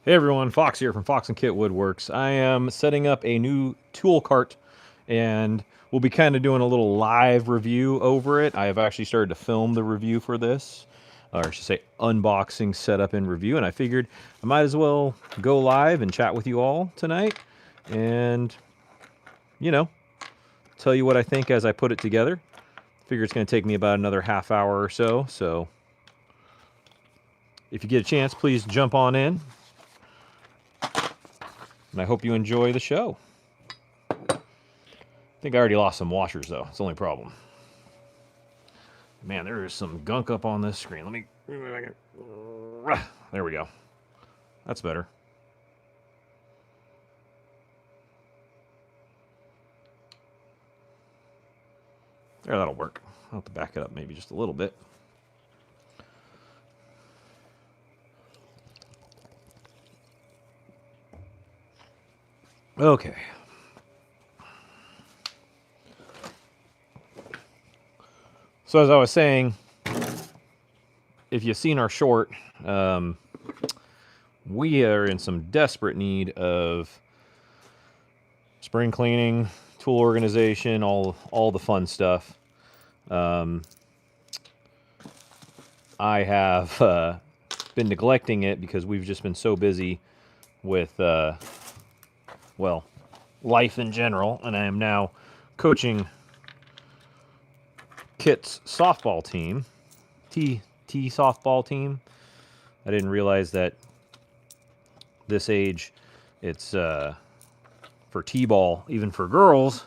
Hey everyone, Fox here from Fox Kit WoodWorks. I am setting up a new tool cart and we'll be kind of doing a little live review over it. I have actually started to film the review for this, or I should say unboxing, setup, and review, and I figured I might as well go live and chat with you all tonight and, you know, tell you what I think as I put it together. Figure it's going to take me about another half hour or so, so if you get a chance, please jump on in. And I hope you enjoy the show. I think I already lost some washers, though. It's the only problem. Man, there is some gunk up on this screen. Let me... There we go. That's better. There, that'll work. I'll have to back it up maybe just a little bit. Okay. So as I was saying, if you've seen our short, we are in some desperate need of spring cleaning, tool organization, all the fun stuff. I have been neglecting it because we've just been so busy with, well, life in general, and I am now coaching Kit's softball team, T softball team. I didn't realize that this age, it's for T-ball, even for girls,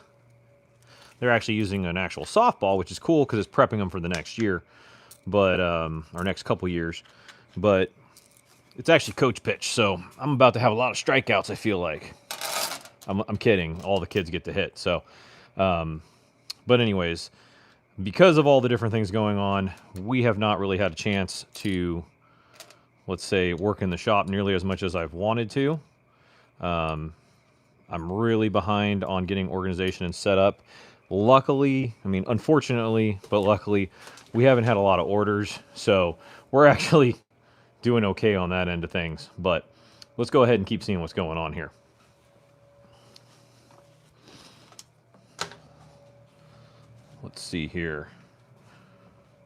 they're actually using an actual softball, which is cool because it's prepping them for the next year, but or next couple years. But it's actually coach pitch, so I'm about to have a lot of strikeouts. I feel like I'm kidding. All the kids get to hit. So, but anyways, because of all the different things going on, we have not really had a chance to, let's say, work in the shop nearly as much as I've wanted to. I'm really behind on getting organization and set up. Luckily, I mean, unfortunately, but luckily, we haven't had a lot of orders, so we're actually doing okay on that end of things. But let's go ahead and keep seeing what's going on here. Let's see here.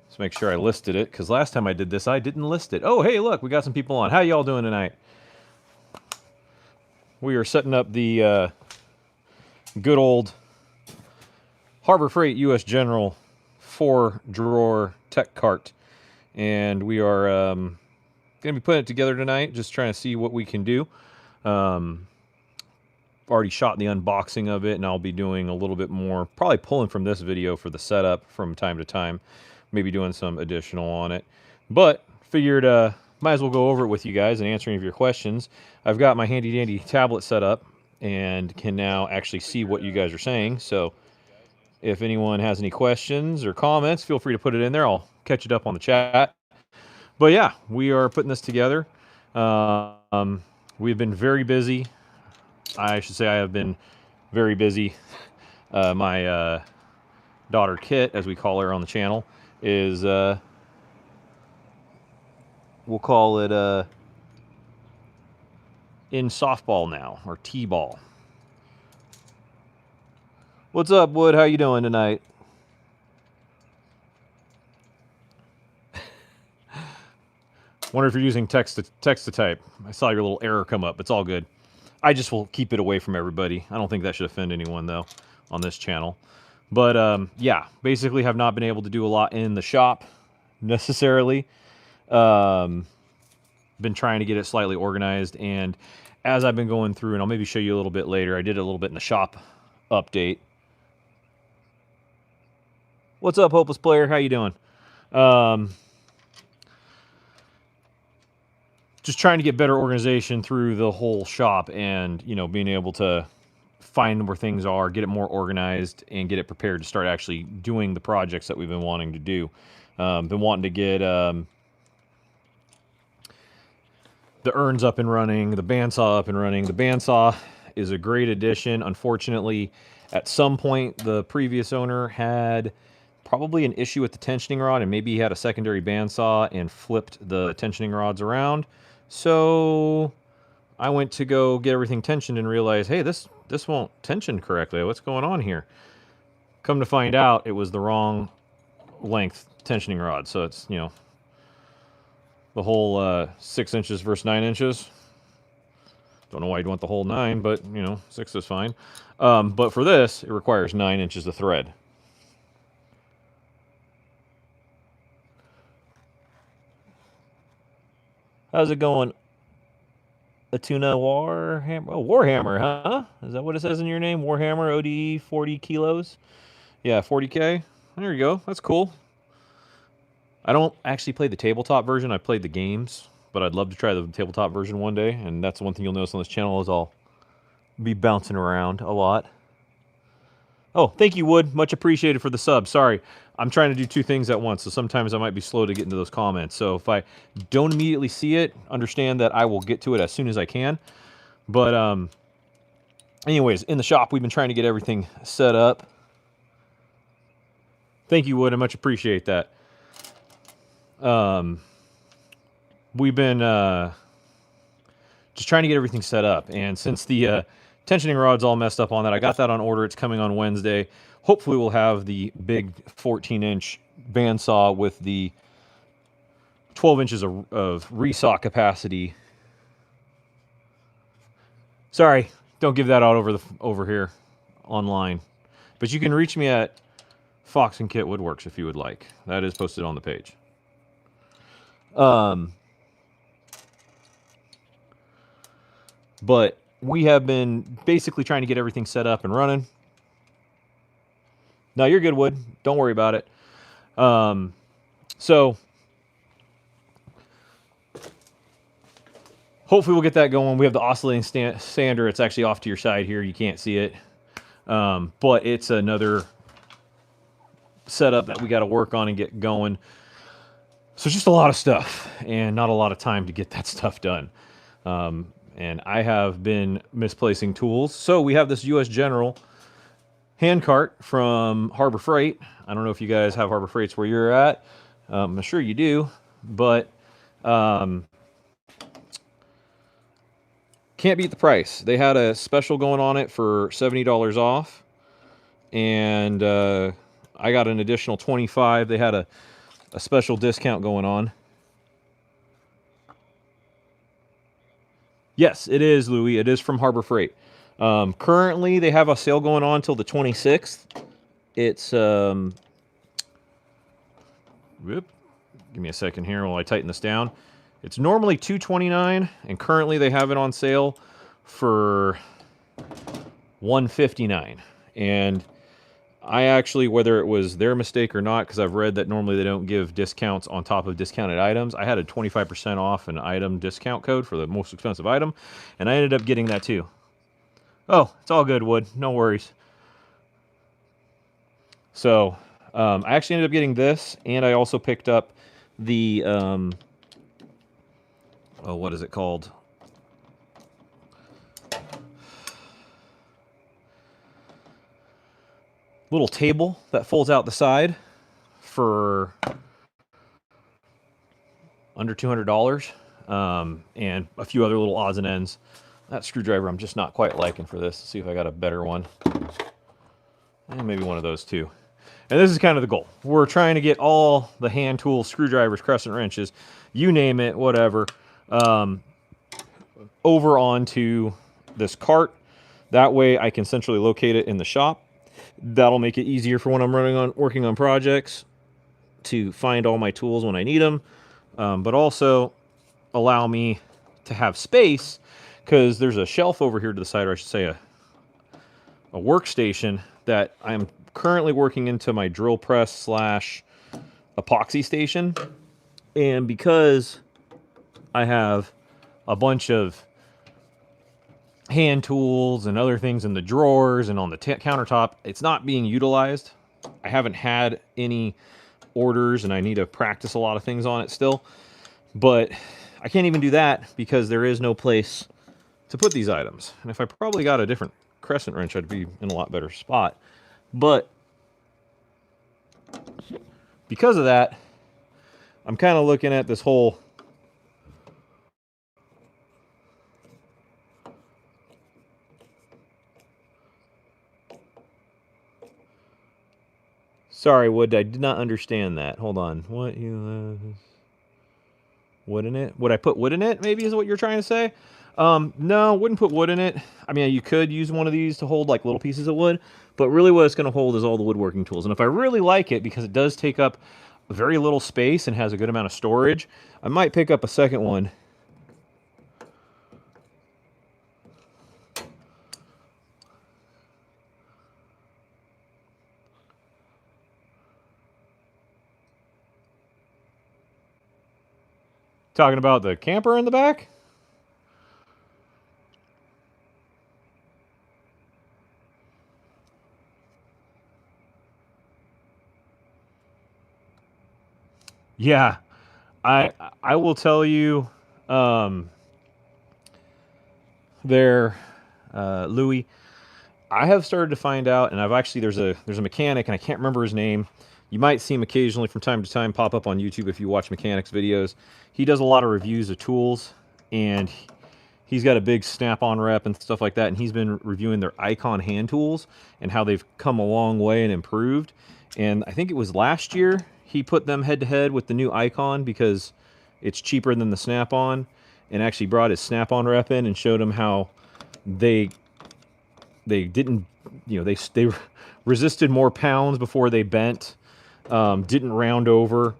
Let's make sure I listed it, because last time I did this, I didn't list it. Oh, hey, look, we got some people on. How y'all doing tonight? We are setting up the good old Harbor Freight U.S. General 4-drawer tech cart. And we are going to be putting it together tonight, just trying to see what we can do. Already shot the unboxing of it, and I'll be doing a little bit more, probably pulling from this video for the setup from time to time, maybe doing some additional on it. But figured might as well go over it with you guys and answer any of your questions. I've got my handy dandy tablet set up and can now actually see what you guys are saying. So if anyone has any questions or comments, feel free to put it in there. I'll catch it up on the chat. But yeah, we are putting this together. We've been very busy. I should say I have been very busy. My daughter Kit, as we call her on the channel, is, we'll call it in softball now, or T-ball. What's up, Wood? How you doing tonight? Wonder if you're using text to type. I saw your little error come up. It's all good. I just will keep it away from everybody. I don't think that should offend anyone, though, on this channel. But, yeah, basically have not been able to do a lot in the shop, necessarily. Been trying to get it slightly organized, and as I've been going through, and I'll maybe show you a little bit later, I did a little bit in the shop update. What's up, Hopeless Player? How you doing? Just trying to get better organization through the whole shop, and being able to find where things are, get it more organized, and get it prepared to start actually doing the projects that we've been wanting to do. Been wanting to get the urns up and running, the bandsaw up and running. The bandsaw is a great addition. Unfortunately, at some point, the previous owner had probably an issue with the tensioning rod, and maybe he had a secondary bandsaw and flipped the tensioning rods around. So I went to go get everything tensioned and realized, hey, this won't tension correctly. What's going on here? Come to find out, it was the wrong length tensioning rod. So it's, you know, the whole 6 inches versus 9 inches. Don't know why you'd want the whole 9, but, you know, 6 is fine. But for this, it requires 9 inches of thread. How's it going? Atuna Warhammer? Oh, Warhammer, huh? Is that what it says in your name? Warhammer ODE 40 kilos? Yeah, 40K. There you go. That's cool. I don't actually play the tabletop version. I played the games, but I'd love to try the tabletop version one day. And that's one thing you'll notice on this channel is I'll be bouncing around a lot. Oh, thank you, Wood. Much appreciated for the sub. Sorry, I'm trying to do 2 things at once, so sometimes I might be slow to get into those comments. So if I don't immediately see it, understand that I will get to it as soon as I can. But anyways, in the shop, we've been trying to get everything set up. Thank you, Wood. I much appreciate that. We've been just trying to get everything set up, and since the tensioning rod's all messed up on that, I got that on order. It's coming on Wednesday. Hopefully we'll have the big 14-inch bandsaw with the 12 inches of resaw capacity. Sorry, don't give that out over here online. But you can reach me at Fox Kit WoodWorks if you would like. That is posted on the page. But we have been basically trying to get everything set up and running. No, you're good, Wood. Don't worry about it. So hopefully we'll get that going. We have the oscillating sander. It's actually off to your side here. You can't see it. But it's another setup that we got to work on and get going. So it's just a lot of stuff and not a lot of time to get that stuff done. And I have been misplacing tools. So we have this U.S. General hand cart from Harbor Freight. I don't know if you guys have Harbor Freights where you're at. I'm sure you do, but can't beat the price. They had a special going on it for $70 off, and I got an additional $25. They had a special discount going on. Yes, it is, Louis. It is from Harbor Freight. Currently, they have a sale going on till the 26th. It's whoop, give me a second here while I tighten this down. It's normally $229, and currently they have it on sale for $159. And I actually, whether it was their mistake or not, because I've read that normally they don't give discounts on top of discounted items, I had a 25% off an item discount code for the most expensive item, and I ended up getting that too. Oh, it's all good, Wood. No worries. So I actually ended up getting this, and I also picked up the, oh, what is it called? Little table that folds out the side for under $200, and a few other little odds and ends. That screwdriver I'm just not quite liking for this. Let's see if I got a better one. And maybe one of those too. And this is kind of the goal. We're trying to get all the hand tools, screwdrivers, crescent wrenches, you name it, whatever, over onto this cart. That way I can centrally locate it in the shop. That'll make it easier for when I'm working on projects to find all my tools when I need them, but also allow me to have space, because there's a shelf over here to the side, or I should say a workstation that I'm currently working into my drill press slash epoxy station. And because I have a bunch of hand tools and other things in the drawers and on the countertop, it's not being utilized. I haven't had any orders, and I need to practice a lot of things on it still. But I can't even do that because there is no place to put these items. And if I probably got a different crescent wrench, I'd be in a lot better spot. But because of that, I'm kind of looking at this whole Sorry, Wood, I did not understand that. Hold on. What you wood in it? Would I put wood in it? Maybe is what you're trying to say. No, wouldn't put wood in it. I mean, you could use one of these to hold like little pieces of wood, but really what it's going to hold is all the woodworking tools. And if I really like it, because it does take up very little space and has a good amount of storage, I might pick up a second one. Talking about the camper in the back? Yeah, I will tell you, there, Louis. I have started to find out, and I've actually there's a mechanic, and I can't remember his name. You might see him occasionally from time to time pop up on YouTube if you watch mechanics videos. He does a lot of reviews of tools, and he's got a big Snap-on rep and stuff like that, and he's been reviewing their Icon hand tools and how they've come a long way and improved. And I think it was last year he put them head-to-head with the new Icon because it's cheaper than the Snap-on, and actually brought his Snap-on rep in and showed him how they didn't, they resisted more pounds before they bent, didn't round over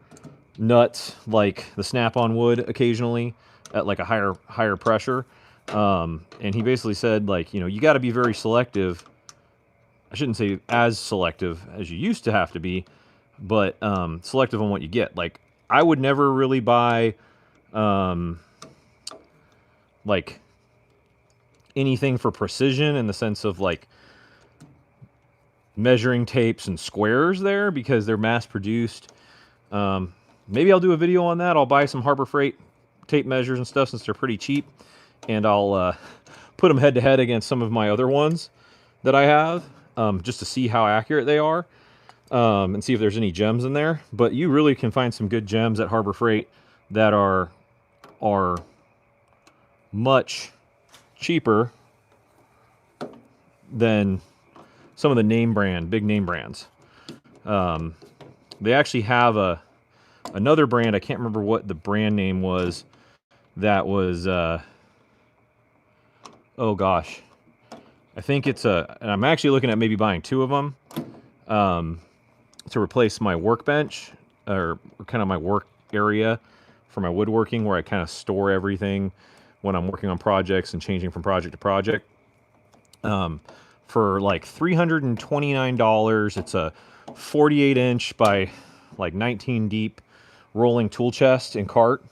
nuts like the Snap-on would occasionally at like a higher pressure. And he basically said, like, you got to be very selective. I shouldn't say as selective as you used to have to be, but selective on what you get. Like, I would never really buy like anything for precision in the sense of like measuring tapes and squares there, because they're mass produced. Maybe I'll do a video on that. I'll buy some Harbor Freight tape measures and stuff since they're pretty cheap, and I'll put them head to head against some of my other ones that I have, just to see how accurate they are, and see if there's any gems in there. But you really can find some good gems at Harbor Freight that are much cheaper than some of the big name brands. They actually have another brand, I can't remember what the brand name was, that was, oh gosh, I think it's and I'm actually looking at maybe buying 2 of them to replace my workbench, or kind of my work area for my woodworking, where I kind of store everything when I'm working on projects and changing from project to project. For like $329, it's a 48-inch by like 19 deep rolling tool chest and cart.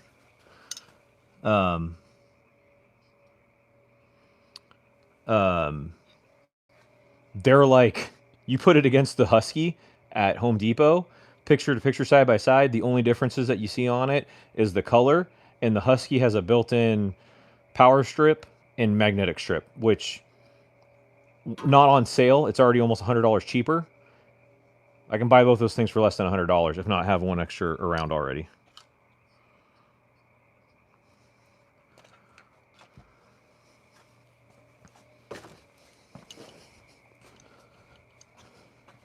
They're like, you put it against the Husky at Home Depot, picture to picture, side by side. The only differences that you see on it is the color, and the Husky has a built-in power strip and magnetic strip, which, not on sale. It's already almost $100 cheaper. I can buy both those things for less than $100, if not have one extra around already.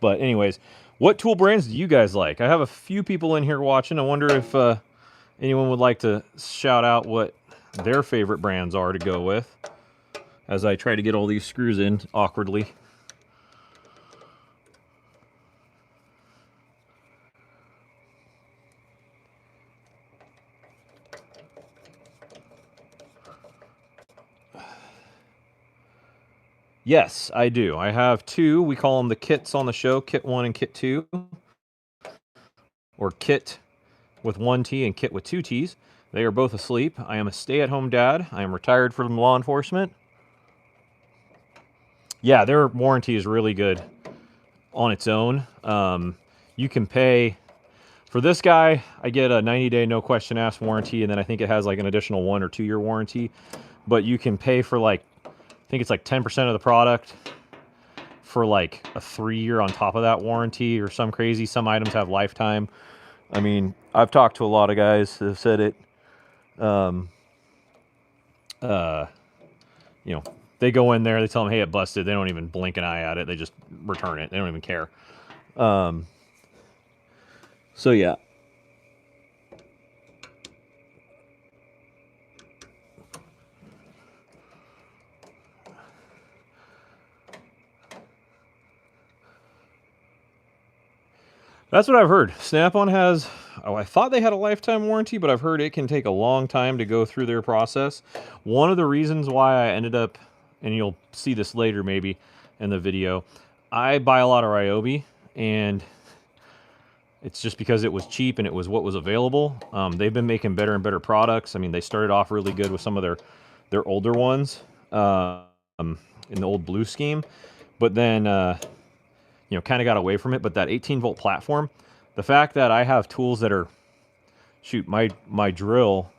But anyways, what tool brands do you guys like? I have a few people in here watching. I wonder if anyone would like to shout out what their favorite brands are to go with, as I try to get all these screws in awkwardly. Yes, I do. I have 2. We call them the kits on the show, Kit 1 and Kit 2. Or Kit with 1 T and Kit with 2 T's. They are both asleep. I am a stay-at-home dad. I am retired from law enforcement. Yeah, their warranty is really good on its own. You can pay... For this guy, I get a 90-day no question asked warranty, and then I think it has like an additional 1 or 2 year warranty. But you can pay for like, I think it's like 10% of the product for like a 3-year on top of that warranty, or some crazy. Some items have lifetime. I mean, I've talked to a lot of guys that have said it. They go in there, they tell them, hey, it busted. They don't even blink an eye at it. They just return it. They don't even care. So yeah. That's what I've heard. Snap-on has, oh, I thought they had a lifetime warranty, but I've heard it can take a long time to go through their process. One of the reasons why I ended up, and you'll see this later maybe in the video, I buy a lot of Ryobi, and it's just because it was cheap and it was what was available. They've been making better and better products. I mean, they started off really good with some of their older ones in the old blue scheme, but then you know, kind of got away from it. But that 18-volt platform, the fact that I have tools that are, shoot, my drill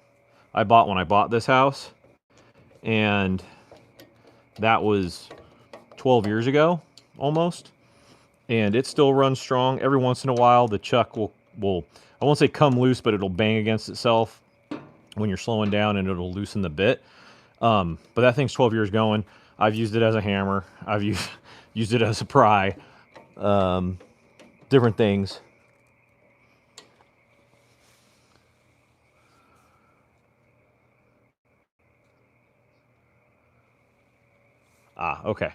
I bought when I bought this house, and that was 12 years ago almost, and it still runs strong. Every once in a while the chuck will I won't say come loose, but it'll bang against itself when you're slowing down, and it'll loosen the bit. But that thing's 12 years going. I've used it as a hammer. I've used it as a pry. Different things. Ah, okay.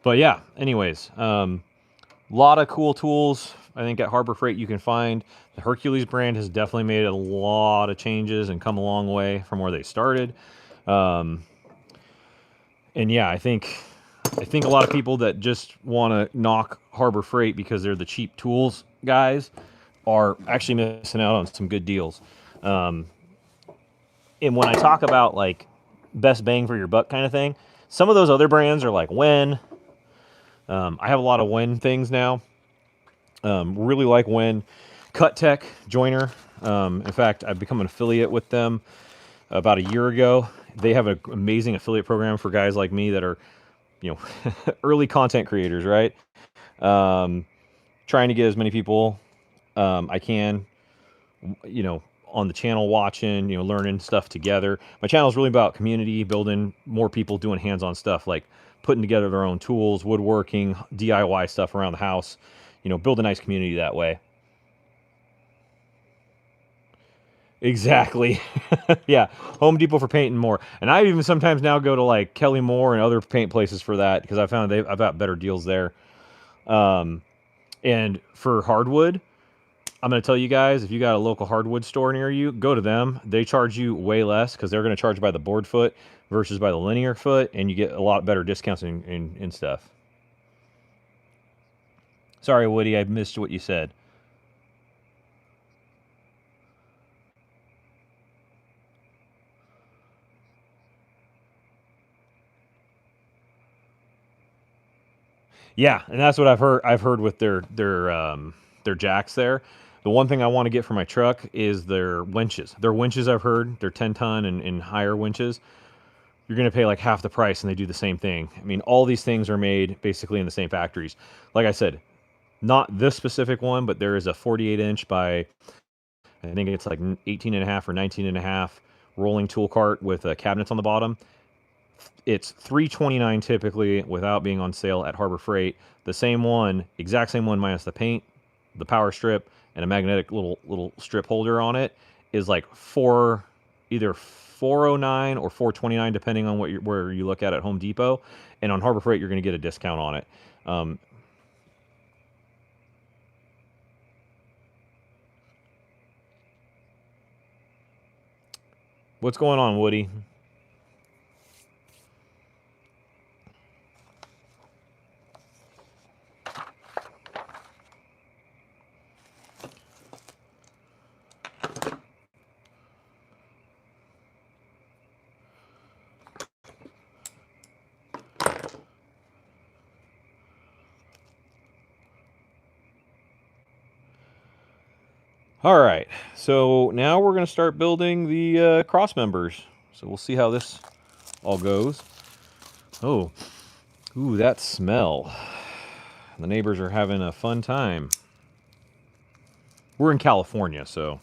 But yeah, anyways, lot of cool tools. I think at Harbor Freight you can find. The Hercules brand has definitely made a lot of changes and come a long way from where they started. And yeah, I think a lot of people that just want to knock Harbor Freight because they're the cheap tools guys are actually missing out on some good deals. And when I talk about like best bang for your buck kind of thing, some of those other brands are like Wen. I have a lot of Wen things now. Really like Wen. Cut Tech Joiner. In fact, I've become an affiliate with them about a year ago. They have an amazing affiliate program for guys like me that are, you know, early content creators, right? Trying to get as many people I can, you know, on the channel watching, you know, learning stuff together. My channel is really about community, building more people doing hands-on stuff like putting together their own tools, woodworking, DIY stuff around the house, you know, build a nice community that way. Exactly. Yeah, Home Depot for paint and more. And I even sometimes now go to like Kelly Moore and other paint places for that because I found I've got better deals there. And for hardwood, I'm going to tell you guys, if you got a local hardwood store near you, go to them. They charge you way less because they're going to charge by the board foot versus by the linear foot, and you get a lot better discounts and stuff. Sorry, Woody, I missed what you said. Yeah, and that's what I've heard. I've heard with their jacks there. The one thing I want to get for my truck is their winches. Their winches, I've heard, they're 10-ton and higher winches. You're going to pay like half the price, and they do the same thing. I mean, all these things are made basically in the same factories. Like I said, not this specific one, but there is a 48-inch by, I think it's like 18 and a half or 19 and a half rolling tool cart with cabinets on the bottom. It's $329 typically without being on sale at Harbor Freight. The same one, exact same one minus the paint, the power strip, and a magnetic little strip holder on it is like either $409 or $429 depending on where you look at Home Depot. And on Harbor Freight, you're going to get a discount on it. What's going on, Woody? All right, so now we're going to start building the Crossmembers. So we'll see how this all goes. Oh, ooh, that smell. The neighbors are having a fun time. We're in California, so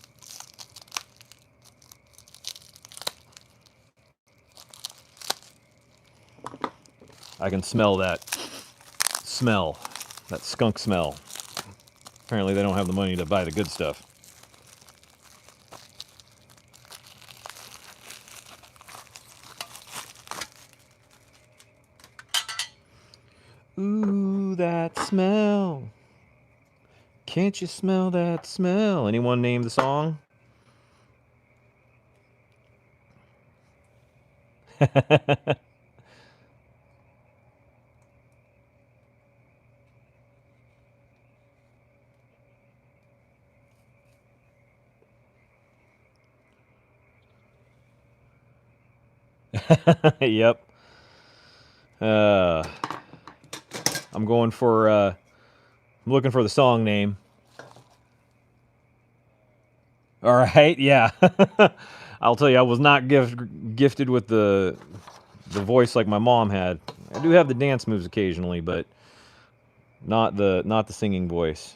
I can smell that smell. That skunk smell. Apparently they don't have the money to buy the good stuff. Ooh, that smell. Can't you smell that smell? Anyone name the song? Yep. I'm going for, I'm looking for the song name. All right, yeah. I'll tell you, I was not gifted with the voice like my mom had. I do have the dance moves occasionally, but not the singing voice.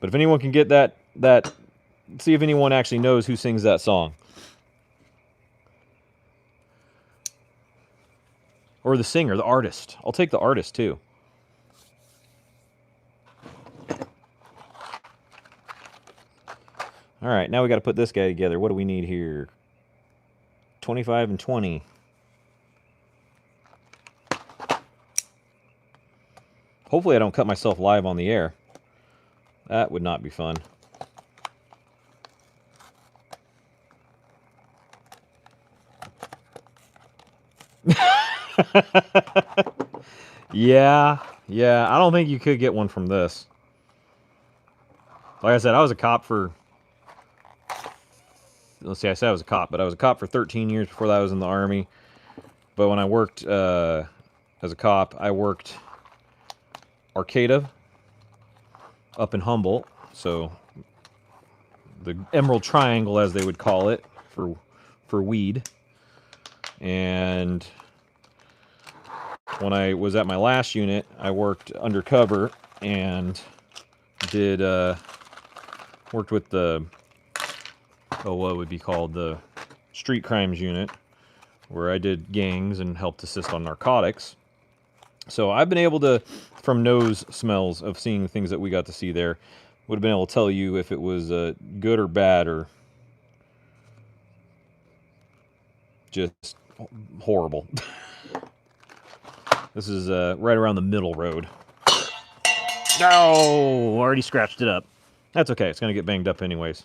But if anyone can get that, see if anyone actually knows who sings that song. Or the singer, the artist. I'll take the artist, too. All right, now we got to put this guy together. What do we need here? 25 and 20. Hopefully I don't cut myself live on the air. That would not be fun. Yeah. I don't think you could get one from this. Like I said, I was a cop for... Let's see, I said I was a cop, but I was a cop for 13 years before that I was in the Army. But when I worked as a cop, I worked Arcata up in Humboldt. So the Emerald Triangle, as they would call it, for weed. And when I was at my last unit, I worked undercover and did worked with the what would be called the street crimes unit, where I did gangs and helped assist on narcotics. So I've been able to, from nose smells of seeing things that we got to see there, would have been able to tell you if it was good or bad or just horrible. This is right around the middle road. Oh, already scratched it up. That's okay. It's going to get banged up anyways.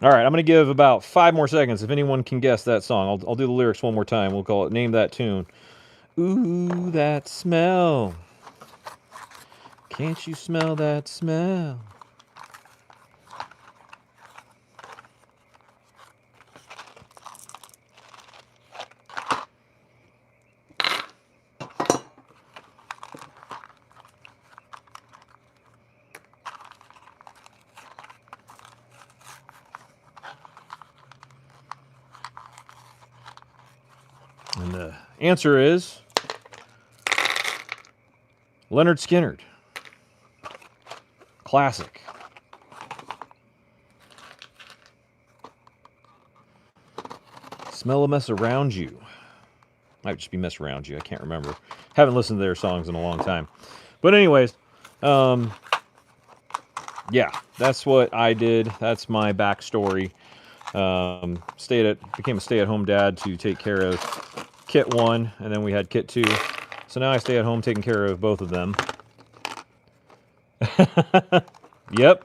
All right, I'm going to give about 5 more seconds if anyone can guess that song. I'll do the lyrics one more time. We'll call it Name That Tune. Ooh, that smell. Can't you smell that smell? And the answer is Leonard Skinner. Classic. Smell a mess around you. Might just be mess around you. I can't remember. Haven't listened to their songs in a long time. But anyways, yeah, that's what I did. That's my backstory. Became a stay-at-home dad to take care of Kit 1, and then we had Kit 2. So now I stay at home taking care of both of them. Yep.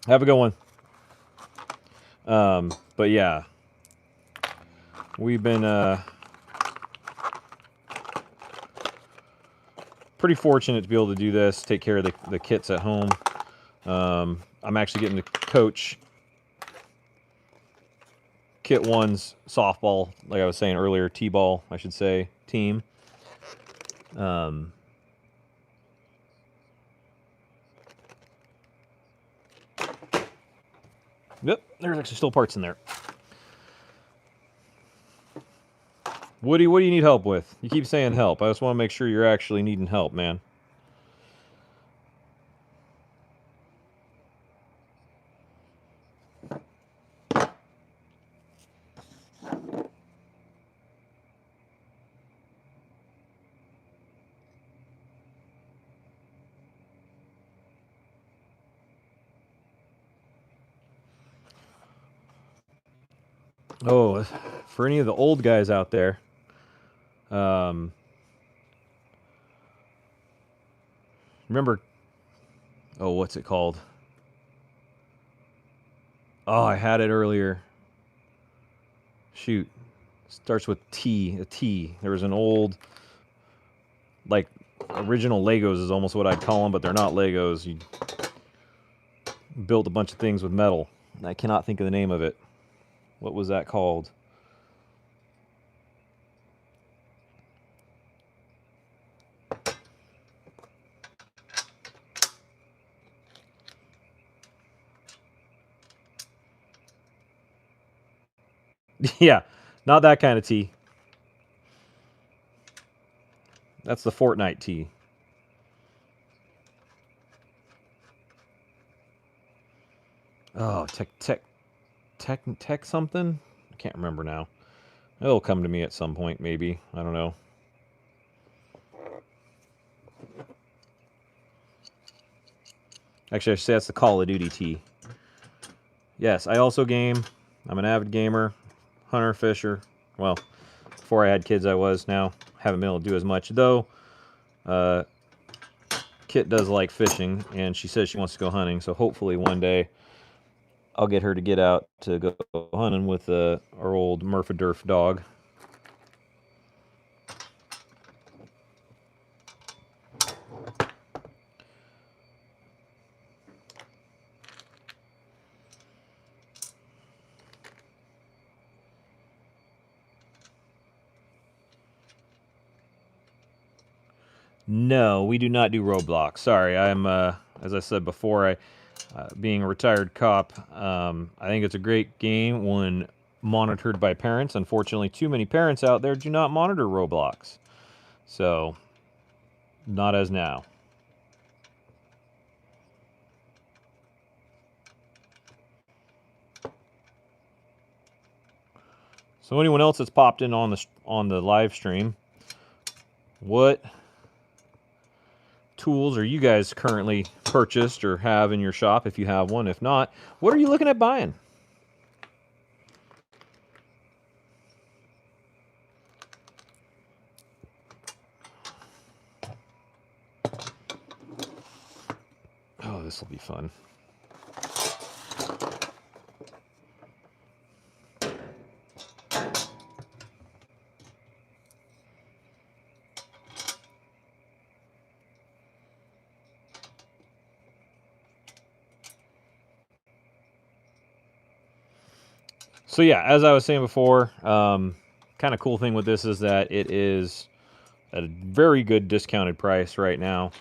Have a good one. But yeah, we've been pretty fortunate to be able to do this, take care of the kits at home. I'm actually getting to coach Kit 1's softball, like I was saying earlier, T-ball, I should say, team. Yep, there's actually still parts in there. Woody, what do you need help with? You keep saying help. I just want to make sure you're actually needing help, man. Oh, for any of the old guys out there, remember, oh, what's it called? Oh, I had it earlier. Shoot. Starts with T, a T. There was an old, like, original Legos is almost what I'd call them, but they're not Legos. You built a bunch of things with metal. I cannot think of the name of it. What was that called? Yeah, not that kind of tea. That's the Fortnite tea. Oh, tech something? I can't remember now. It'll come to me at some point, maybe. I don't know. Actually, I should say that's the Call of Duty tea. Yes, I also game. I'm an avid gamer, hunter, fisher. Well, before I had kids, I was. Now, haven't been able to do as much. Though, Kit does like fishing, and she says she wants to go hunting. So hopefully one day I'll get her to get out to go hunting with our old Murph-a-Durf dog. No, we do not do Roblox. Sorry, I'm, as I said before, being a retired cop, I think it's a great game when monitored by parents. Unfortunately, too many parents out there do not monitor Roblox. So, not as now. So anyone else that's popped in on the live stream, what tools are you guys currently purchased or have in your shop if you have one? If not, what are you looking at buying? Oh, this will be fun. So yeah, as I was saying before, kind of cool thing with this is that it is at a very good discounted price right now.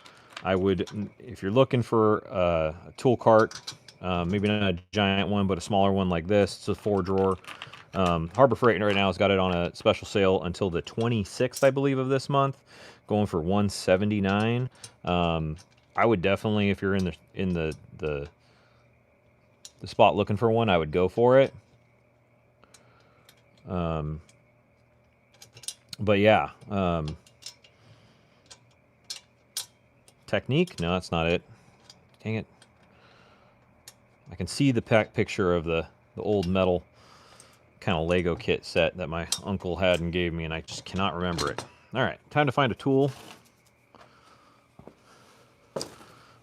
I would, if you're looking for a tool cart, maybe not a giant one, but a smaller one like this, it's a 4-drawer. Harbor Freight right now has got it on a special sale until the 26th, I believe, of this month, going for $179. I would definitely, if you're in the spot looking for one, I would go for it. But yeah, Technique? No, that's not it. Dang it. I can see the picture of the old metal kind of Lego kit set that my uncle had and gave me, and I just cannot remember it. All right, time to find a tool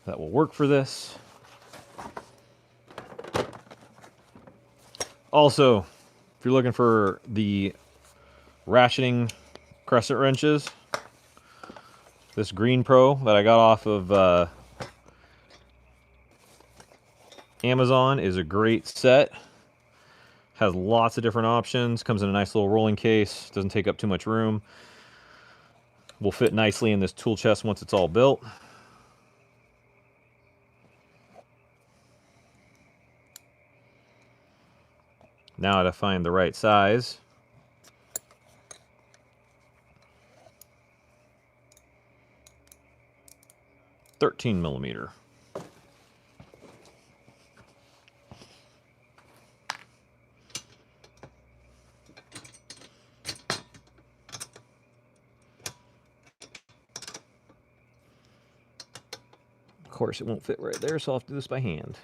that will work for this. Also, if you're looking for the ratcheting crescent wrenches, this Green Pro that I got off of Amazon is a great set. Has lots of different options. Comes in a nice little rolling case. Doesn't take up too much room. Will fit nicely in this tool chest once it's all built. Now to find the right size. $13mm. Of course, it won't fit right there, so I'll have to do this by hand.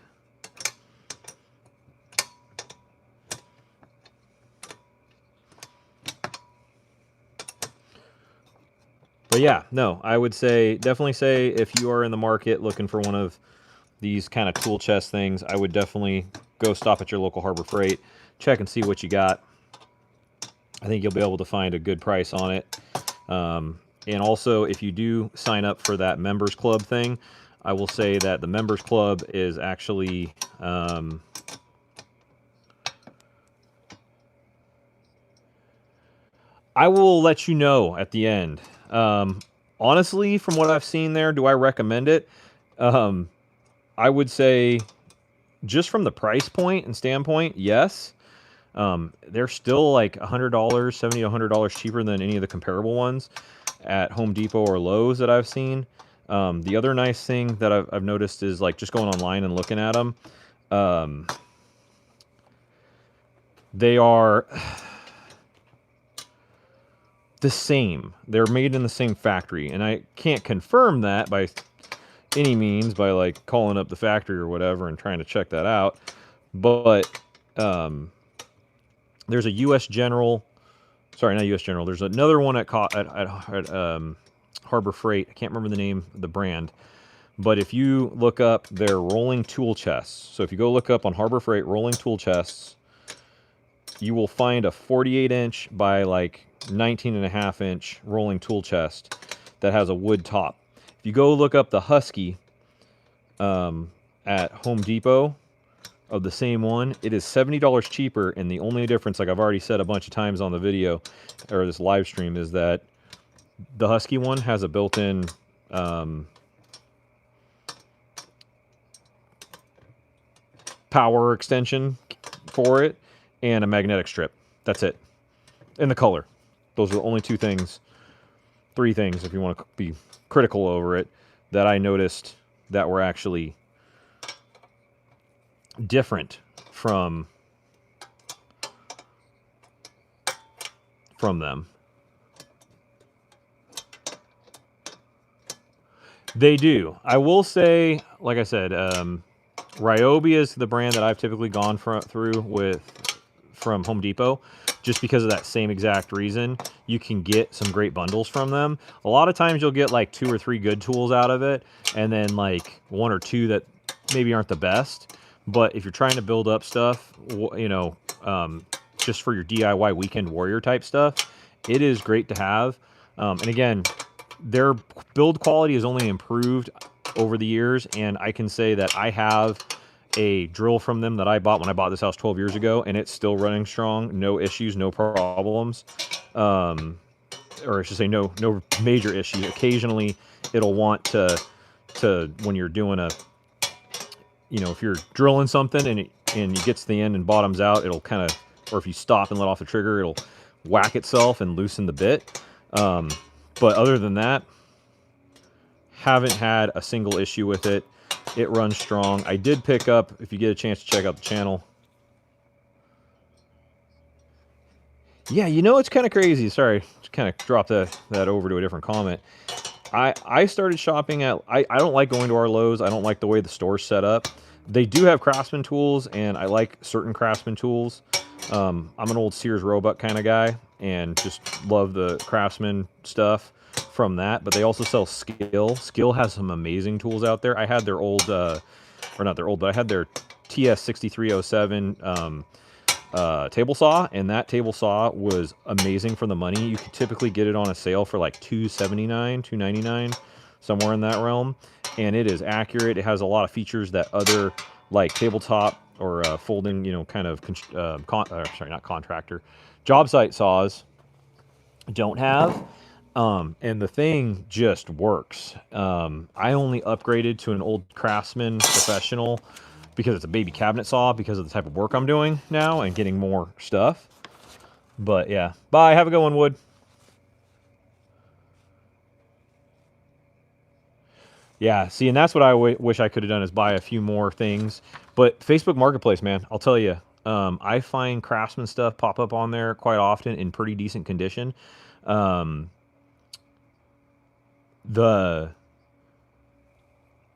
yeah, no, I would say, definitely say if you are in the market looking for one of these kind of tool chest things, I would definitely go stop at your local Harbor Freight, check and see what you got. I think you'll be able to find a good price on it. And also, if you do sign up for that members club thing, I will say that the members club is actually I will let you know at the end. Honestly, from what I've seen there, do I recommend it? I would say, just from the price point and standpoint, yes. They're still like $100, $70 to $100 cheaper than any of the comparable ones at Home Depot or Lowe's that I've seen. The other nice thing that I've noticed is, like, just going online and looking at them. They are the same. They're made in the same factory, and I can't confirm that by any means by like calling up the factory or whatever and trying to check that out. But there's a U.S. General, sorry, not U.S. General. There's another one at Harbor Freight. I can't remember the name of the brand. But if you look up their rolling tool chests, so if you go look up on Harbor Freight rolling tool chests, you will find a 48-inch by like 19.5-inch rolling tool chest that has a wood top. If you go look up the Husky at Home Depot of the same one, it is $70 cheaper, and the only difference, like I've already said a bunch of times on the video or this live stream, is that the Husky one has a built-in power extension for it and a magnetic strip. That's it. And the color. Those are the only two things, three things, if you want to be critical over it, that I noticed that were actually different from them. They do. I will say, like I said, Ryobi is the brand that I've typically gone through from Home Depot, just because of that same exact reason. You can get some great bundles from them. A lot of times you'll get like 2 or 3 good tools out of it, and then like 1 or 2 that maybe aren't the best. But if you're trying to build up stuff, you know, just for your DIY weekend warrior type stuff, it is great to have. And again, their build quality has only improved over the years, and I can say that I have a drill from them that I bought when I bought this house 12 years ago, and it's still running strong. No issues, no problems. Or I should say no major issue. Occasionally it'll want to when you're doing a, you know, if you're drilling something and it gets to the end and bottoms out, it'll kind of, or if you stop and let off the trigger, it'll whack itself and loosen the bit. But other than that, haven't had a single issue with it. It runs strong. I did pick up, if you get a chance to check out the channel. Yeah, you know, it's kind of crazy. Sorry, just kind of dropped that over to a different comment. I started shopping at, I don't like going to our Lowe's. I don't like the way the store's set up. They do have Craftsman tools, and I like certain Craftsman tools. I'm an old Sears Roebuck kind of guy, and just love the Craftsman stuff from that. But they also sell Skill. Skill has some amazing tools out there. I had their old, or not their old, but I had their TS6307 table saw, and that table saw was amazing for the money. You could typically get it on a sale for like $279, $299, somewhere in that realm, and it is accurate. It has a lot of features that other like tabletop or folding, you know, kind of sorry, not contractor, job site saws don't have. And the thing just works. I only upgraded to an old Craftsman Professional because it's a baby cabinet saw, because of the type of work I'm doing now and getting more stuff. But yeah, bye, have a good one, Wood. Yeah, see, and that's what I wish I could have done, is buy a few more things. But Facebook Marketplace, man, I'll tell you, I find Craftsman stuff pop up on there quite often in pretty decent condition. The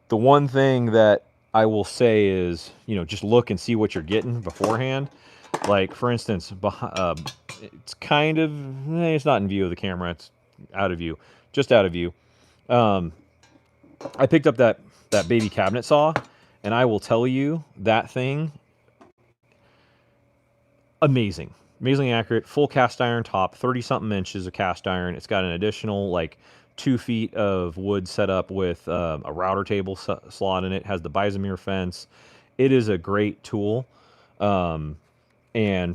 one thing that I will say is, you know, just look and see what you're getting beforehand. Like, for instance, it's kind of, it's not in view of the camera. It's out of view, just out of view. I picked up that baby cabinet saw, and I will tell you, that thing, amazing. Amazingly accurate, full cast iron top, 30-something inches of cast iron. It's got an additional, like, 2 feet of wood set up with a router table slot in it. Has the Bizamir fence. It is a great tool, and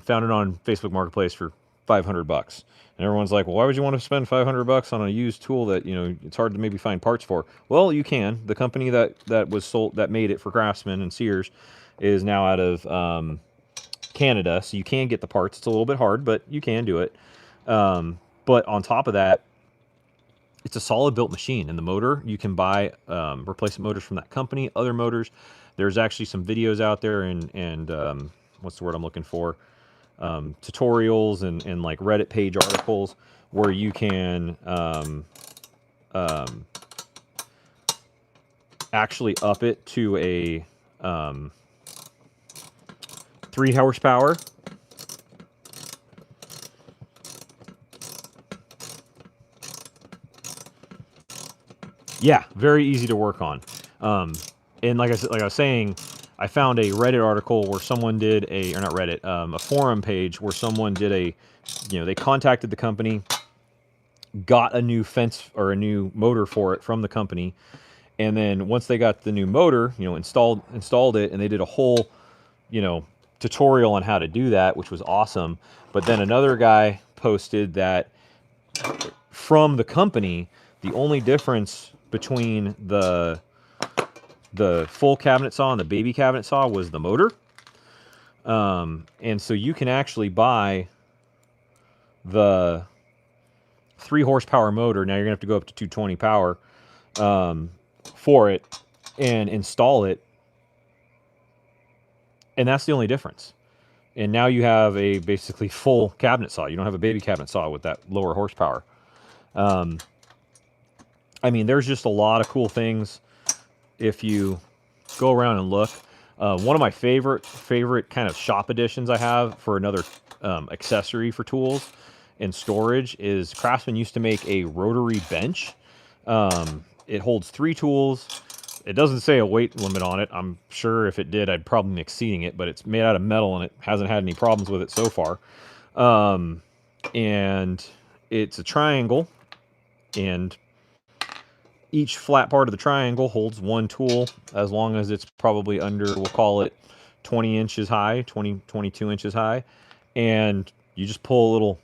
found it on Facebook Marketplace for $500. And everyone's like, well, why would you want to spend $500 on a used tool that, you know, it's hard to maybe find parts for? Well, you can. The company that was sold, that made it for Craftsman and Sears, is now out of Canada, so you can get the parts. It's a little bit hard, but you can do it. But on top of that, it's a solid built machine. And the motor, you can buy replacement motors from that company, other motors. There's actually some videos out there and what's the word I'm looking for? Tutorials and like Reddit page articles where you can actually up it to a 3 horsepower. Yeah, very easy to work on. And like I was saying, I found a Reddit article where someone did or not Reddit, a forum page where someone did they contacted the company, got a new fence or a new motor for it from the company, and then once they got the new motor, installed it, and they did a whole, tutorial on how to do that, which was awesome. But then another guy posted that from the company, the only difference between the full cabinet saw and the baby cabinet saw was the motor. And so you can actually buy the 3 horsepower motor. Now you're gonna have to go up to 220 power for it and install it. And that's the only difference. And now you have a basically full cabinet saw. You don't have a baby cabinet saw with that lower horsepower. I mean, there's just a lot of cool things if you go around and look. One of my favorite kind of shop editions I have for another accessory for tools and storage is Craftsman used to make a rotary bench. It holds 3 tools. It doesn't say a weight limit on it. I'm sure if it did, I'd probably be exceeding it, but it's made out of metal and it hasn't had any problems with it so far. And it's a triangle, and each flat part of the triangle holds 1 tool, as long as it's probably under, we'll call it 20 inches high, 22 inches high. And you just pull a little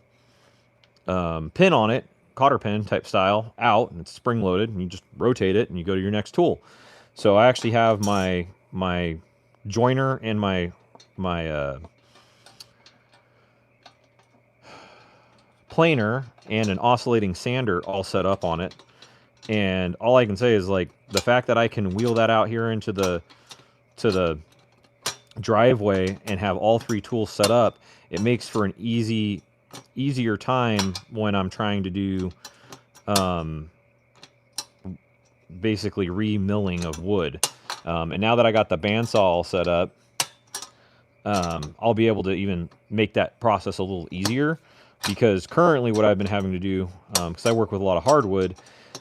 pin on it, cotter pin type style, out, and it's spring loaded, and you just rotate it and you go to your next tool. So I actually have my joiner and my planer and an oscillating sander all set up on it. And all I can say is, like, the fact that I can wheel that out here into the driveway and have all 3 tools set up, it makes for an easier time when I'm trying to do basically re-milling of wood. And now that I got the bandsaw all set up, I'll be able to even make that process a little easier, because currently what I've been having to do, because I work with a lot of hardwood,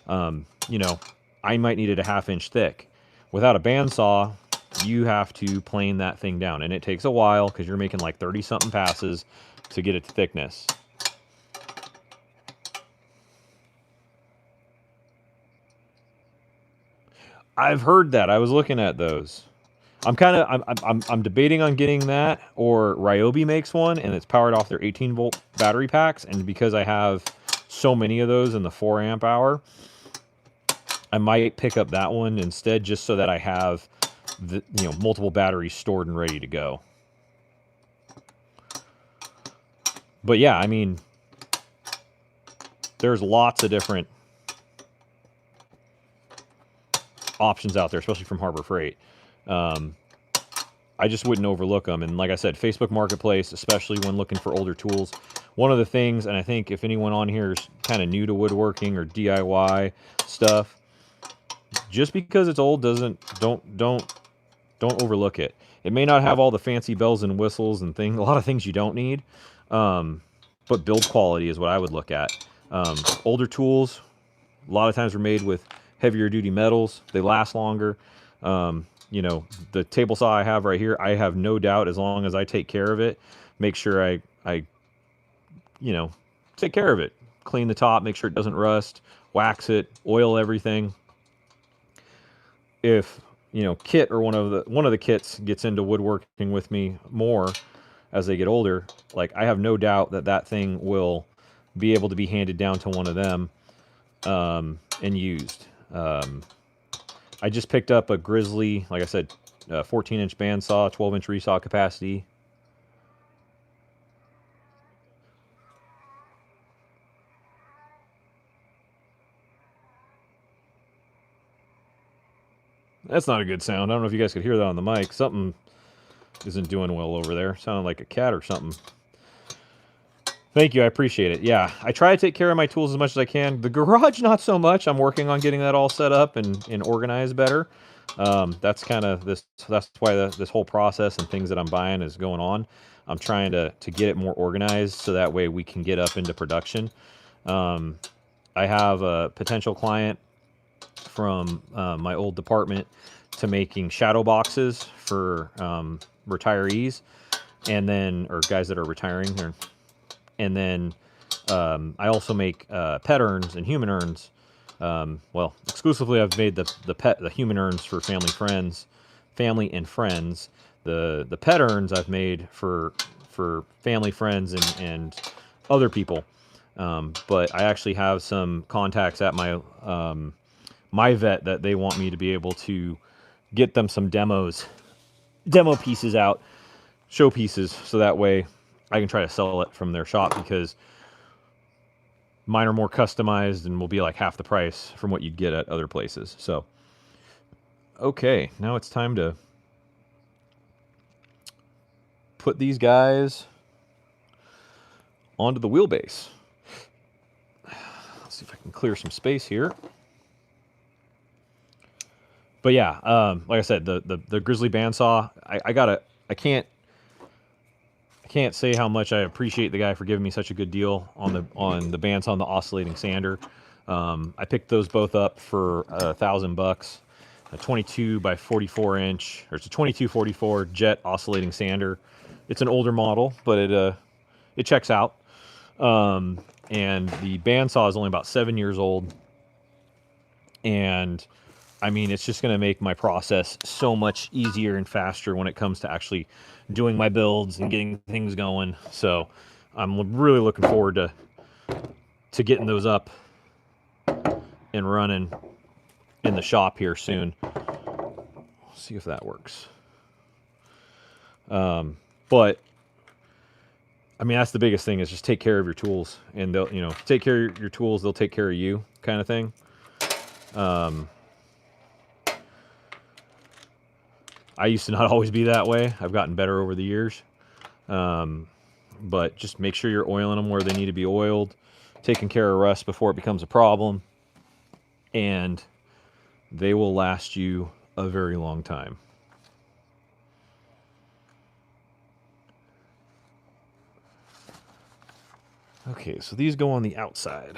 I might need it a 1/2 inch thick. Without a bandsaw, you have to plane that thing down, and it takes a while because you're making like 30-something passes to get it to thickness. I've heard that. I was looking at those. I'm debating on getting that, or Ryobi makes one, and it's powered off their 18-volt battery packs. And because I have so many of those in the 4 amp hour, I might pick up that one instead, just so that I have the multiple batteries stored and ready to go. But yeah, I mean, there's lots of different options out there, especially from Harbor Freight. I just wouldn't overlook them. And like I said, Facebook Marketplace, especially when looking for older tools. One of the things, and I think if anyone on here is kind of new to woodworking or DIY stuff, just because it's old don't overlook it. It may not have all the fancy bells and whistles and things, a lot of things you don't need, but build quality is what I would look at. Older tools, a lot of times are made with heavier duty metals. They last longer. You know, the table saw I have right here, I have no doubt, as long as I take care of it, make sure I you know, take care of it. Clean the top, make sure it doesn't rust, wax it, oil everything. If, you know, Kit or one of the kits gets into woodworking with me more as they get older, like, I have no doubt that that thing will be able to be handed down to one of them and used. I just picked up a Grizzly, like I said, 14-inch bandsaw, 12-inch resaw capacity. That's not a good sound. I don't know if you guys could hear that on the mic. Something isn't doing well over there. Sounded like a cat or something. Thank you. I appreciate it. Yeah, I try to take care of my tools as much as I can. The garage, not so much. I'm working on getting that all set up and organized better. That's kind of this. That's why this whole process and things that I'm buying is going on. I'm trying to get it more organized so that way we can get up into production. I have a potential client from my old department to making shadow boxes for retirees, and then, or guys that are retiring. And then I also make pet urns and human urns. Well, exclusively I've made the human urns for family and friends. The pet urns I've made for family, friends, and other people. But I actually have some contacts at my my vet that they want me to be able to get them some demo pieces out, show pieces, so that way I can try to sell it from their shop, because mine are more customized and will be like half the price from what you'd get at other places. So, okay, now it's time to put these guys onto the wheelbase. Let's see if I can clear some space here. But yeah, like I said, the Grizzly bandsaw, I can't say how much I appreciate the guy for giving me such a good deal on the bandsaw and the oscillating sander. I picked those both up for $1,000. A 22 by 44 inch, or it's a 2244 jet oscillating sander. It's an older model, but it checks out. And the bandsaw is only about 7 years old, and I mean, it's just going to make my process so much easier and faster when it comes to actually doing my builds and getting things going. So I'm really looking forward to getting those up and running in the shop here soon. Let's see if that works. But I mean, that's the biggest thing, is just take care of your tools, and they'll, you know, take care of your tools, they'll take care of you, kind of thing. I used to not always be that way. I've gotten better over the years. But just make sure you're oiling them where they need to be oiled, taking care of rust before it becomes a problem, and they will last you a very long time. Okay, so these go on the outside.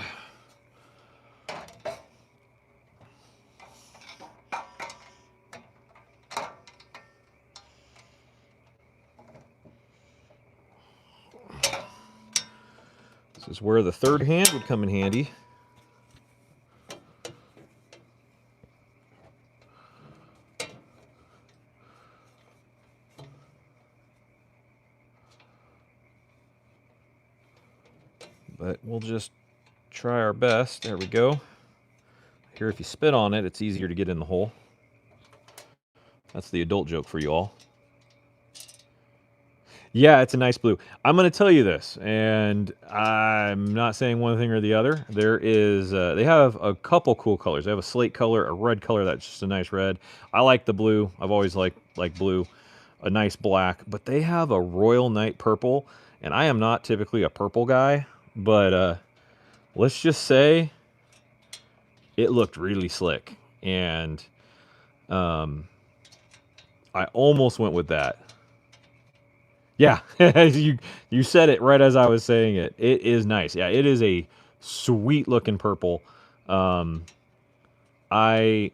This is where the third hand would come in handy. But we'll just try our best. There we go. Here, if you spit on it, it's easier to get in the hole. That's the adult joke for you all. Yeah, it's a nice blue. I'm going to tell you this, and I'm not saying one thing or the other. There is, they have a couple cool colors. They have a slate color, a red color that's just a nice red. I like the blue. I've always liked blue. A nice black. But they have a Royal Night purple, and I am not typically a purple guy, but let's just say it looked really slick, and I almost went with that. Yeah, you said it right as I was saying it. It is nice. Yeah, it is a Sweet looking purple. I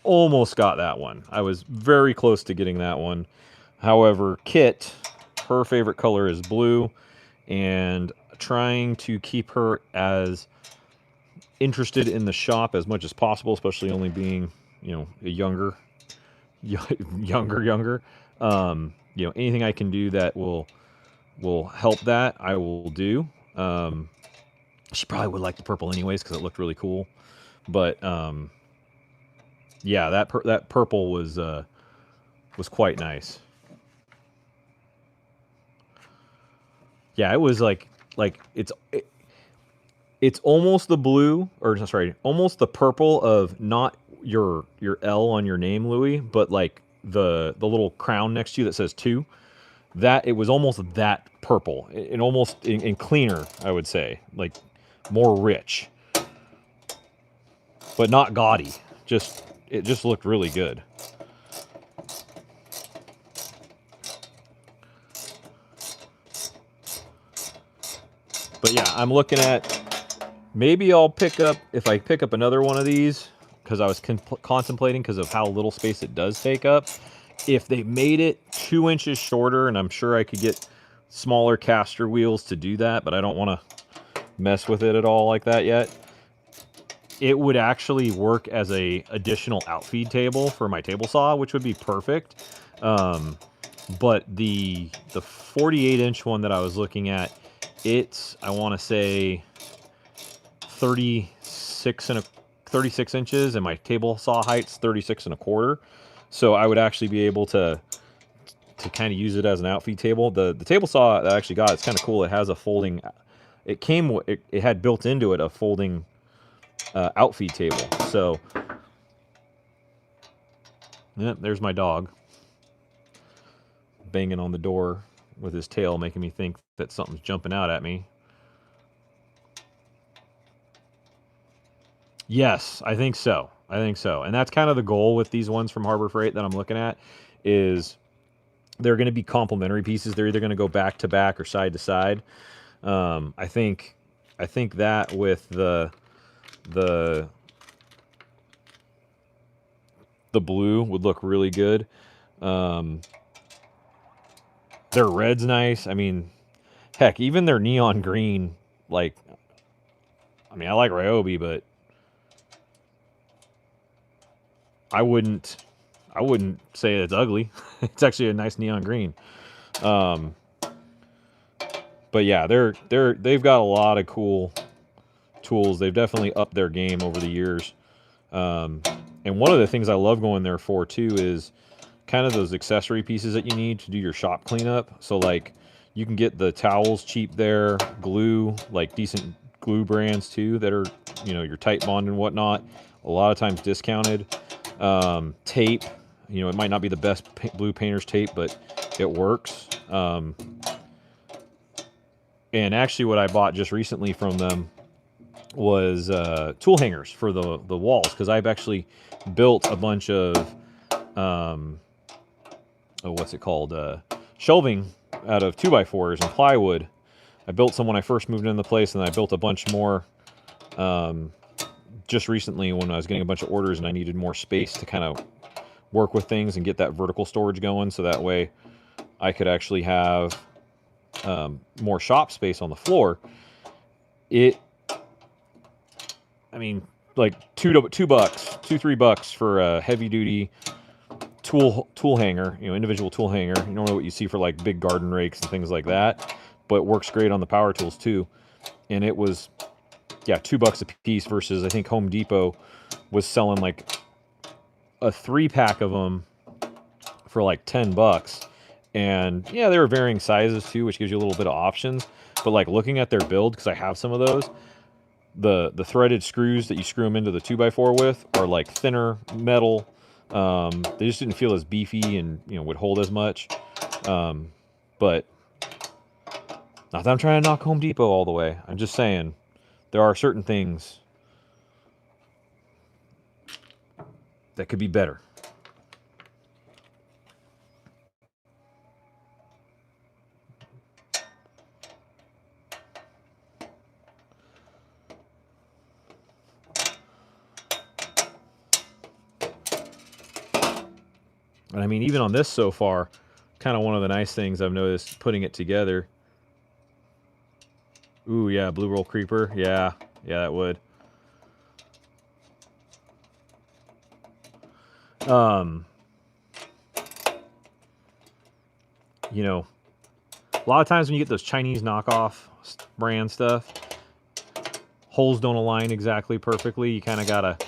almost got that one. I was very close to getting that one. However, Kit, her favorite color is blue, and trying to keep her as interested in the shop as much as possible, especially only being, a younger. Anything I can do that will help that, I will do. She probably would like the purple anyways because it looked really cool. But yeah, that purple was quite nice. Yeah, it was like it's almost the blue, or sorry, almost the purple of not your L on your name, Louis, but like the little crown next to you that says 2. That it was almost that purple, and almost in cleaner, I would say, like more rich, but not gaudy. It just looked really good. But yeah, I'm looking at, maybe I'll pick up, if I pick up another one of these, because I was contemplating because of how little space it does take up. If they made it 2 inches shorter, and I'm sure I could get smaller caster wheels to do that, but I don't want to mess with it at all like that yet. It would actually work as a additional outfeed table for my table saw, which would be perfect. But the 48-inch one that I was looking at, it's, I want to say 36 inches, and my table saw height's 36 1/4. So I would actually be able to kind of use it as an outfeed table. The table saw that I actually got, it's kind of cool. It has a folding. It had built into it a folding outfeed table. So yeah, there's my dog banging on the door with his tail, making me think that something's jumping out at me. Yes, I think so. And that's kind of the goal with these ones from Harbor Freight that I'm looking at, is they're going to be complementary pieces. They're either going to go back to back or side to side. I think that with the blue would look really good. Their red's nice. I mean, heck, even their neon green, like, I mean, I like Ryobi, but I wouldn't say it's ugly. It's actually a nice neon green. But yeah, they've got a lot of cool tools. They've definitely upped their game over the years. And one of the things I love going there for too is kind of those accessory pieces that you need to do your shop cleanup. So like, you can get the towels cheap there, glue, like decent glue brands too that are, your tight bond and whatnot, a lot of times discounted. Tape, it might not be the best blue painter's tape, but it works. And actually what I bought just recently from them was tool hangers for the walls, because I've actually built a bunch of shelving out of 2x4s and plywood. I built some when I first moved into the place, and I built a bunch more just recently when I was getting a bunch of orders and I needed more space to kind of work with things and get that vertical storage going, so that way I could actually have more shop space on the floor. I mean, like $2-3 for a heavy duty tool hanger, individual tool hanger. Normally what you see for like big garden rakes and things like that, but it works great on the power tools too. And it was, yeah, $2 a piece, versus I think Home Depot was selling like a 3-pack of them for like $10. And yeah, they were varying sizes too, which gives you a little bit of options. But like, looking at their build, because I have some of those, the threaded screws that you screw them into the 2x4 with are like thinner metal. They just didn't feel as beefy and would hold as much. But not that I'm trying to knock Home Depot all the way. I'm just saying there are certain things that could be better. And I mean, even on this so far, kind of one of the nice things I've noticed putting it together. Ooh, yeah, blue roll creeper. Yeah, that would. You know, a lot of times when you get those Chinese knockoff brand stuff, holes don't align exactly perfectly. You kind of gotta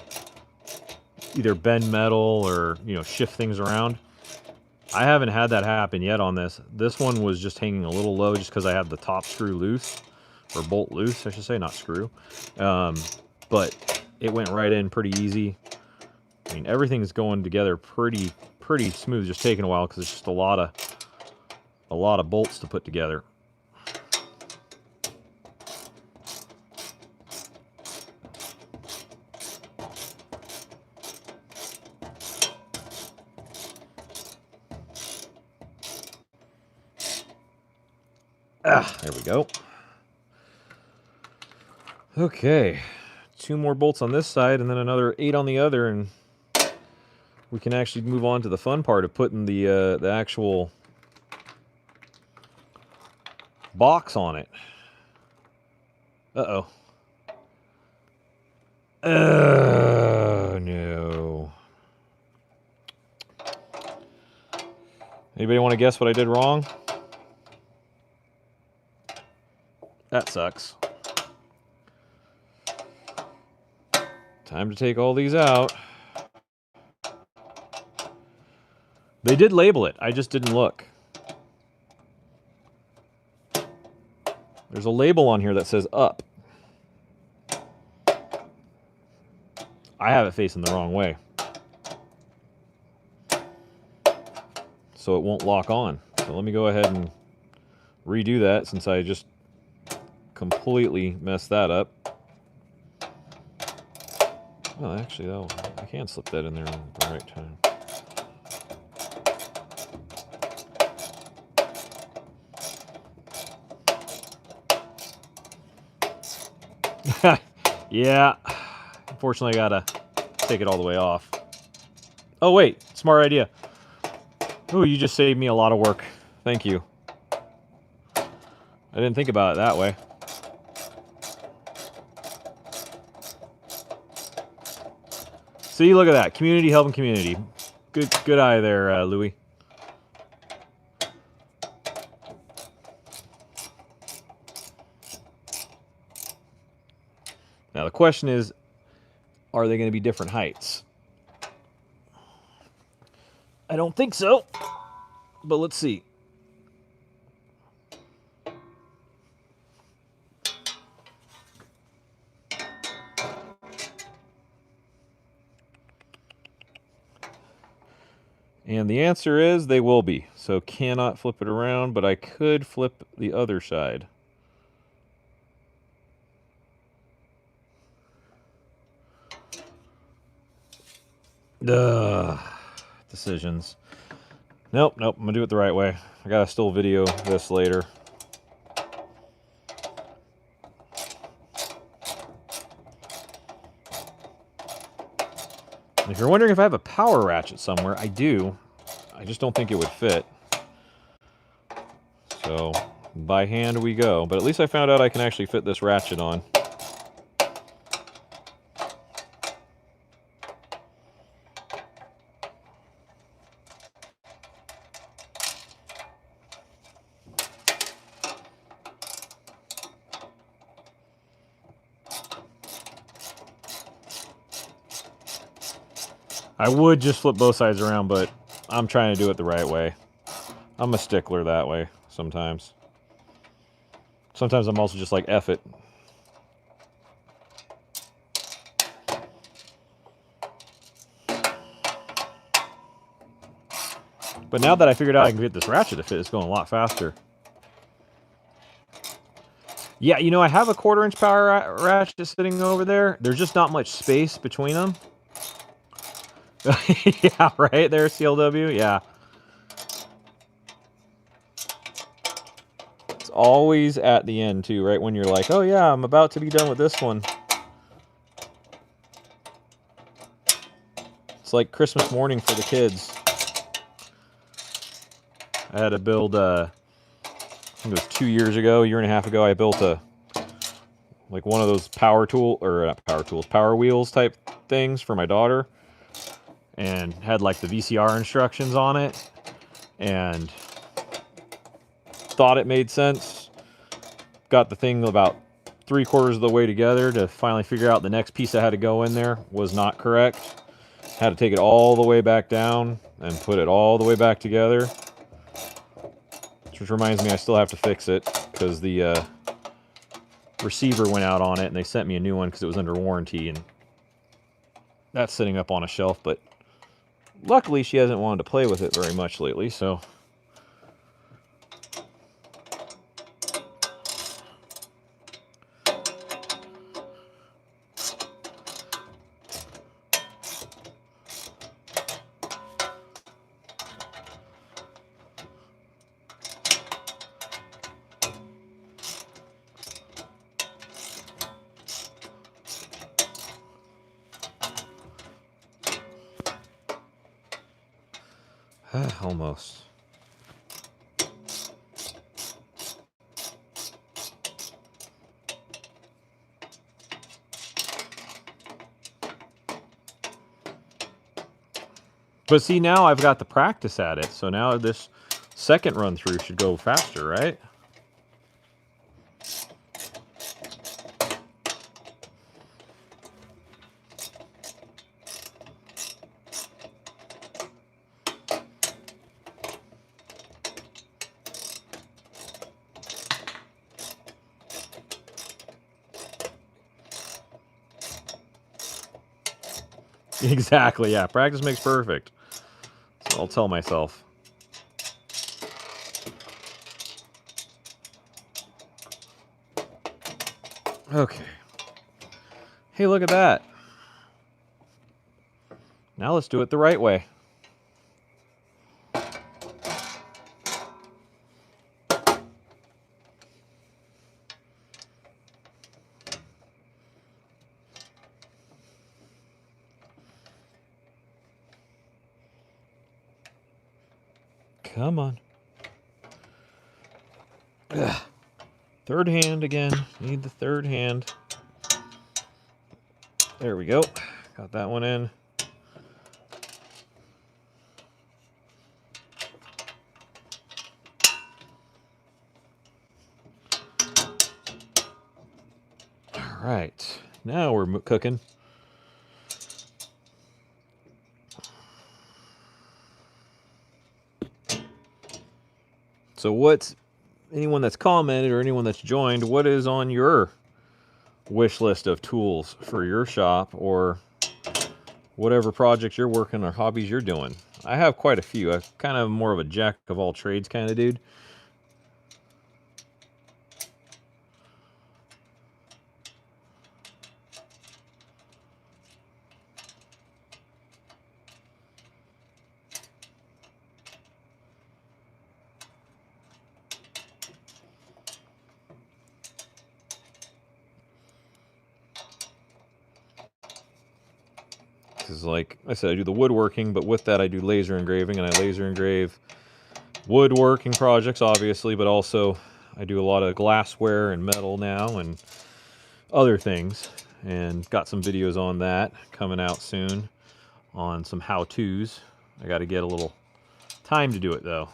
either bend metal or, you know, shift things around. I haven't had that happen yet on this. This one was just hanging a little low just because I had the top screw loose, or bolt loose, I should say, not screw. But it went right in pretty easy. I mean, everything's going together pretty smooth. Just taking a while because it's just a lot of bolts to put together. There we go. Okay, 2 more bolts on this side and then another 8 on the other, and we can actually move on to the fun part of putting the actual box on it. Uh-oh. Oh, no. Anybody want to guess what I did wrong? That sucks. Time to take all these out. They did label it. I just didn't look. There's a label on here that says up. I have it facing the wrong way. So it won't lock on. So let me go ahead and redo that since I just completely messed that up. Well, actually, I can slip that in there at the right time. Yeah. Unfortunately, I gotta take it all the way off. Oh, wait. Smart idea. Ooh, you just saved me a lot of work. Thank you. I didn't think about it that way. See, look at that. Community helping community. Good eye there, Louie. Now, the question is, are they going to be different heights? I don't think so, but let's see. And the answer is they will be. So cannot flip it around, but I could flip the other side. Decisions. Nope, I'm gonna do it the right way. I gotta still video this later. If you're wondering if I have a power ratchet somewhere, I do. I just don't think it would fit. So, by hand we go. But at least I found out I can actually fit this ratchet on. I would just flip both sides around, but I'm trying to do it the right way. I'm a stickler that way sometimes. Sometimes I'm also just like, F it. But now that I figured out I can get this ratchet to fit, it's going a lot faster. Yeah, you know, I have a 1/4-inch power ratchet sitting over there. There's just not much space between them. Yeah, right there, CLW. Yeah. It's always at the end, too, right when you're like, oh, yeah, I'm about to be done with this one. It's like Christmas morning for the kids. I had to build, I think it was 2 years ago, a year and a half ago, I built like one of those power wheels type things for my daughter, and had like the VCR instructions on it, and thought it made sense. Got the thing about 3/4 of the way together to finally figure out the next piece that had to go in there was not correct. Had to take it all the way back down and put it all the way back together. Which reminds me I still have to fix it because the receiver went out on it and they sent me a new one because it was under warranty, and that's sitting up on a shelf, but luckily she hasn't wanted to play with it very much lately, so... Almost. But see, now I've got the practice at it, so now this second run through should go faster, right? Exactly, yeah. Practice makes perfect. So I'll tell myself. Okay. Hey, look at that. Now let's do it the right way. Come on. Ugh. Third hand again. Need the third hand. There we go. Got that one in. All right. Now we're cooking. So what's, anyone that's commented or anyone that's joined, what is on your wish list of tools for your shop or whatever projects you're working or hobbies you're doing? I have quite a few. I'm kind of more of a jack of all trades kind of dude. Because like I said, I do the woodworking, but with that I do laser engraving, and I laser engrave woodworking projects, obviously, but also I do a lot of glassware and metal now and other things, and got some videos on that coming out soon on some how-tos. I got to get a little time to do it, though.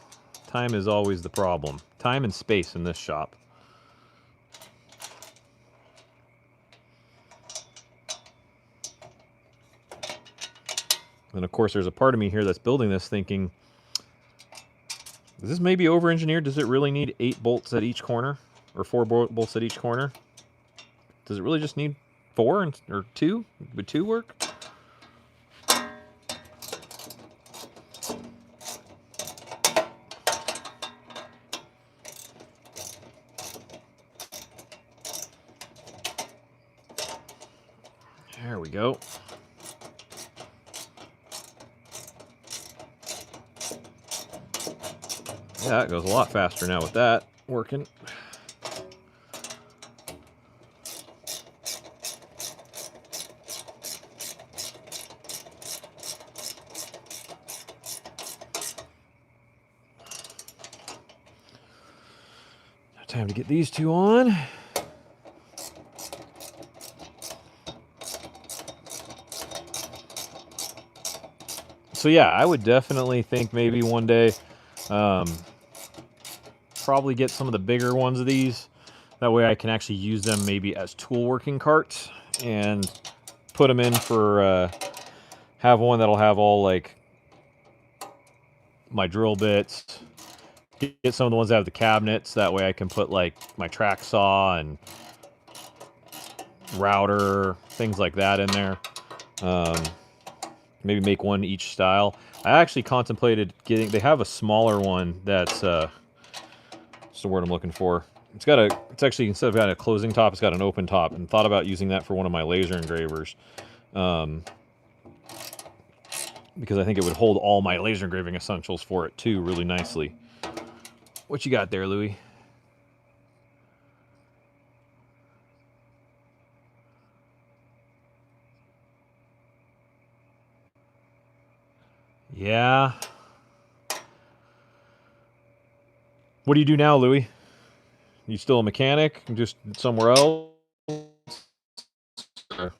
Time is always the problem. Time and space in this shop. And of course, there's a part of me here that's building this thinking, is this maybe over-engineered? Does it really need 8 bolts at each corner? Or 4 bolts at each corner? Does it really just need 4 or 2? Would 2 work? There we go. Yeah, it goes a lot faster now with that working. Time to get these two on. So yeah, I would definitely think maybe one day probably get some of the bigger ones of these. That way I can actually use them maybe as tool working carts and put them in for, have one that'll have all like my drill bits. Get some of the ones that have the cabinets. That way I can put like my track saw and router, things like that in there. Maybe make one each style. I actually contemplated getting, they have a smaller one that's, what's the word I'm looking for? It's actually, instead of having a closing top, it's got an open top, and thought about using that for one of my laser engravers. Because I think it would hold all my laser engraving essentials for it too, really nicely. What you got there, Louie? Yeah. What do you do now, Louie? You still a mechanic? Just somewhere else? Or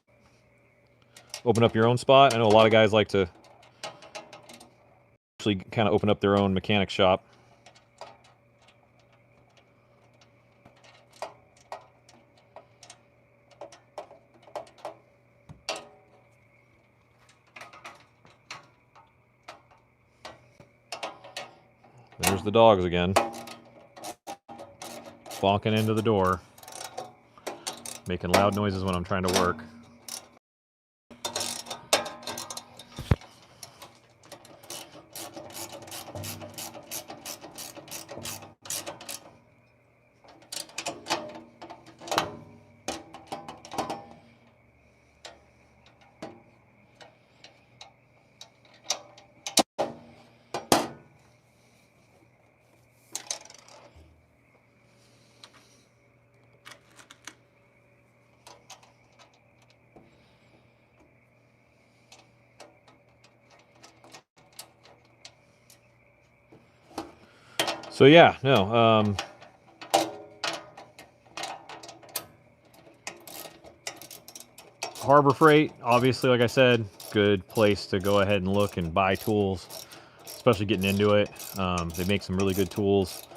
open up your own spot? I know a lot of guys like to actually kind of open up their own mechanic shop. There's the dogs again. Bonking into the door. Making loud noises when I'm trying to work. So yeah, no, Harbor Freight, obviously, like I said, good place to go ahead and look and buy tools, especially getting into it. They make some really good tools,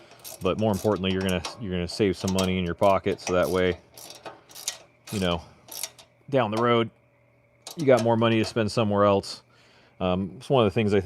but more importantly, you're gonna save some money in your pocket, so that way, you know, down the road, you got more money to spend somewhere else. It's one of the things I think